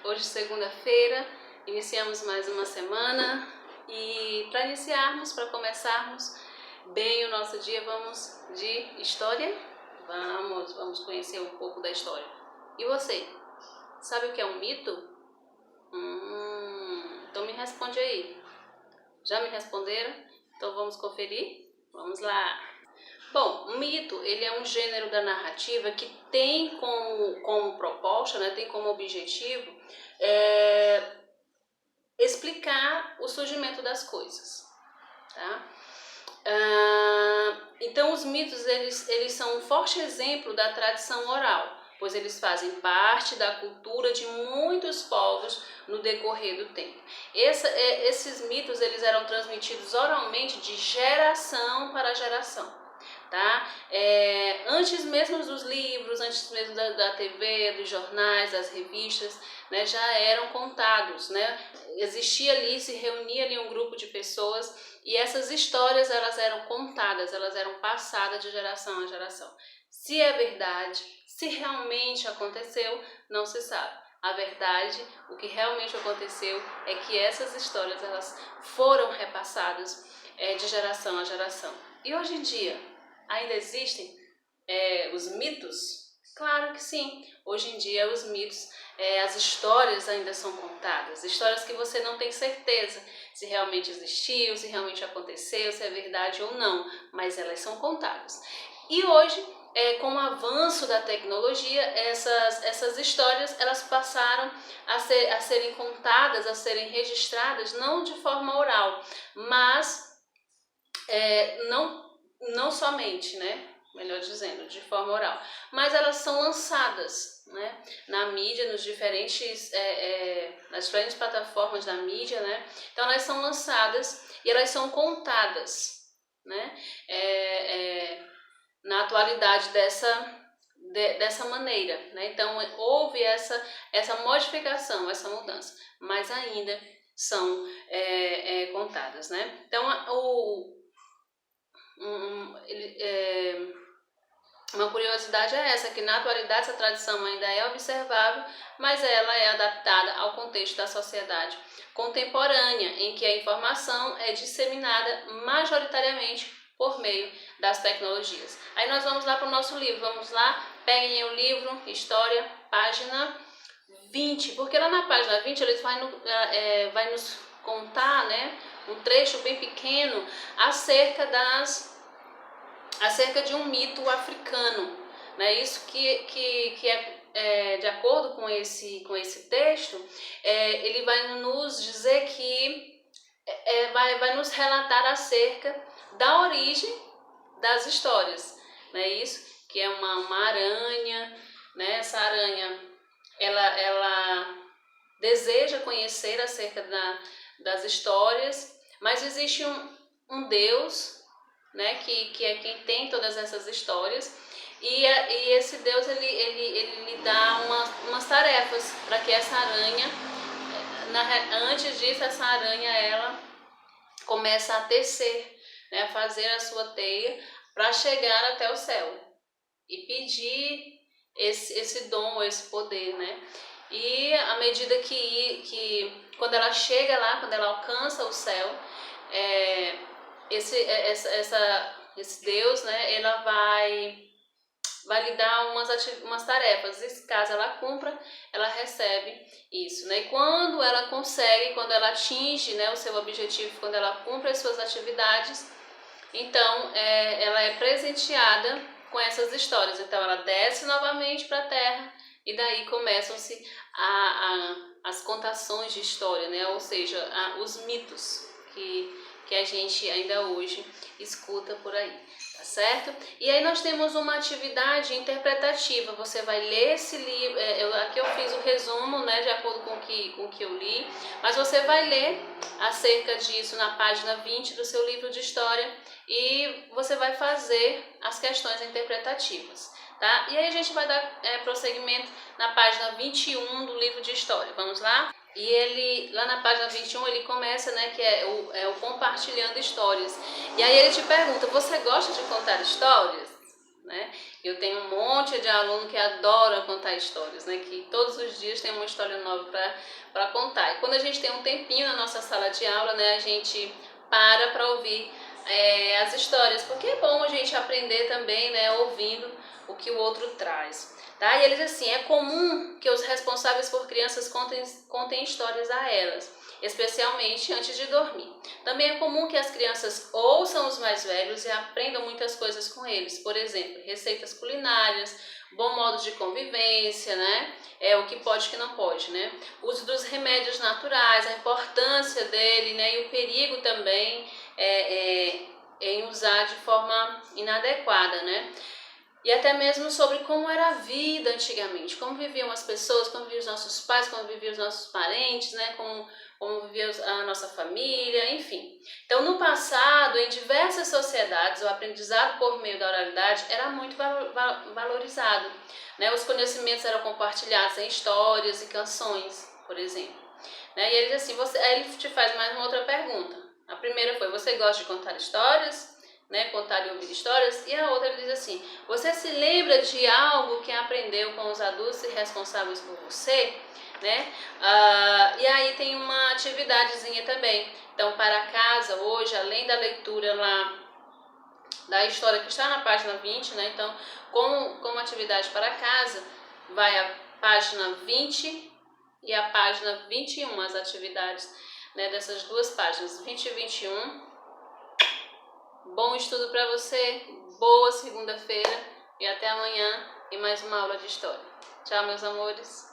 Hoje, segunda-feira, iniciamos mais uma semana e para começarmos bem o nosso dia, vamos de história? Vamos conhecer um pouco da história. E você, sabe o que é um mito? Então me responde aí. Já me responderam? Então vamos conferir? Vamos lá! Bom, o mito, ele é um gênero da narrativa que tem como proposta, né, tem como objetivo explicar o surgimento das coisas, tá? Então os mitos, eles são um forte exemplo da tradição oral, pois eles fazem parte da cultura de muitos povos no decorrer do tempo. Esses mitos, eles eram transmitidos oralmente de geração para geração. Tá? Antes mesmo dos livros, antes mesmo da TV, dos jornais, das revistas, né, já eram contados, né? Existia ali, se reunia ali um grupo de pessoas e essas histórias, elas eram contadas, elas eram passadas de geração a geração. Se é verdade, se realmente aconteceu, não se sabe. A verdade, o que realmente aconteceu é que essas histórias, elas foram repassadas de geração a geração. E hoje em dia, ainda existem os mitos? Claro que sim. Hoje em dia os mitos, as histórias ainda são contadas. Histórias que você não tem certeza se realmente existiu, se realmente aconteceu, se é verdade ou não. Mas elas são contadas. E hoje, com o avanço da tecnologia, essas histórias, elas passaram a serem contadas, a serem registradas, não de forma oral, mas não somente, né? Melhor dizendo, de forma oral, mas elas são lançadas, né, na mídia, nas diferentes plataformas da mídia, né? Então elas são lançadas e elas são contadas, né, na atualidade dessa maneira, né? Então houve essa modificação, essa mudança, mas ainda são contadas, né? Então uma curiosidade é essa, que na atualidade essa tradição ainda é observável, mas ela é adaptada ao contexto da sociedade contemporânea, em que a informação é disseminada majoritariamente por meio das tecnologias. Aí nós vamos lá para o nosso livro, vamos lá, peguem o livro, História, página 20, porque lá na página 20 eles vai nos contar, né, um trecho bem pequeno acerca de um mito africano, né? Isso que é de acordo com esse texto, ele vai nos dizer que vai nos relatar acerca da origem das histórias, né? Isso que é uma aranha, né? Essa aranha ela deseja conhecer acerca das histórias, mas existe um Deus, né, que é quem tem todas essas histórias, e esse Deus ele lhe dá umas tarefas para que essa aranha, antes disso, essa aranha ela começa a tecer, né, a fazer a sua teia para chegar até o céu e pedir esse dom, esse poder, né? E à medida que quando ela chega lá, quando ela alcança o céu, esse Deus, né, ela vai lhe dar umas tarefas, e caso ela cumpra, ela recebe isso, né? E quando ela consegue, quando ela atinge, né, o seu objetivo, quando ela cumpre as suas atividades, então ela é presenteada com essas histórias. Então ela desce novamente para a terra e daí começam-se as contações de história, né? Ou seja, os mitos que a gente ainda hoje escuta por aí, tá certo? E aí nós temos uma atividade interpretativa. Você vai ler esse livro, aqui eu fiz o resumo, né, de acordo com o que eu li, mas você vai ler acerca disso na página 20 do seu livro de história e você vai fazer as questões interpretativas, tá? E aí a gente vai dar prosseguimento na página 21 do livro de história. Vamos lá? E ele, lá na página 21, ele começa, né, que é o compartilhando histórias. E aí ele te pergunta, você gosta de contar histórias? né? Eu tenho um monte de aluno que adora contar histórias, né? Que todos os dias tem uma história nova para contar. E quando a gente tem um tempinho na nossa sala de aula, né? A gente para ouvir as histórias, porque é bom a gente aprender também, né? Ouvindo o que o outro traz. Tá? E eles assim, é comum que os responsáveis por crianças contem histórias a elas, especialmente antes de dormir. Também é comum que as crianças ouçam os mais velhos e aprendam muitas coisas com eles, por exemplo, receitas culinárias, bom modo de convivência, né? O que pode e o que não pode, né? O uso dos remédios naturais, a importância dele, né? E o perigo também em usar de forma inadequada, né? E até mesmo sobre como era a vida antigamente, como viviam as pessoas, como viviam os nossos pais, como viviam os nossos parentes, né? Como vivia a nossa família, enfim. Então, no passado, em diversas sociedades, o aprendizado por meio da oralidade era muito valorizado, né? Os conhecimentos eram compartilhados em histórias e canções, por exemplo. Né? E ele diz assim, aí ele te faz mais uma outra pergunta. A primeira foi, você gosta de contar histórias? Né, contar e ouvir histórias, e a outra ele diz assim, você se lembra de algo que aprendeu com os adultos e responsáveis por você? Né? E aí tem uma atividadezinha também, então para casa hoje, além da leitura lá da história que está na página 20, né, então como atividade para casa, vai a página 20 e a página 21, as atividades, né, dessas duas páginas, 20 e 21, bom estudo para você, boa segunda-feira e até amanhã em mais uma aula de história. Tchau, meus amores!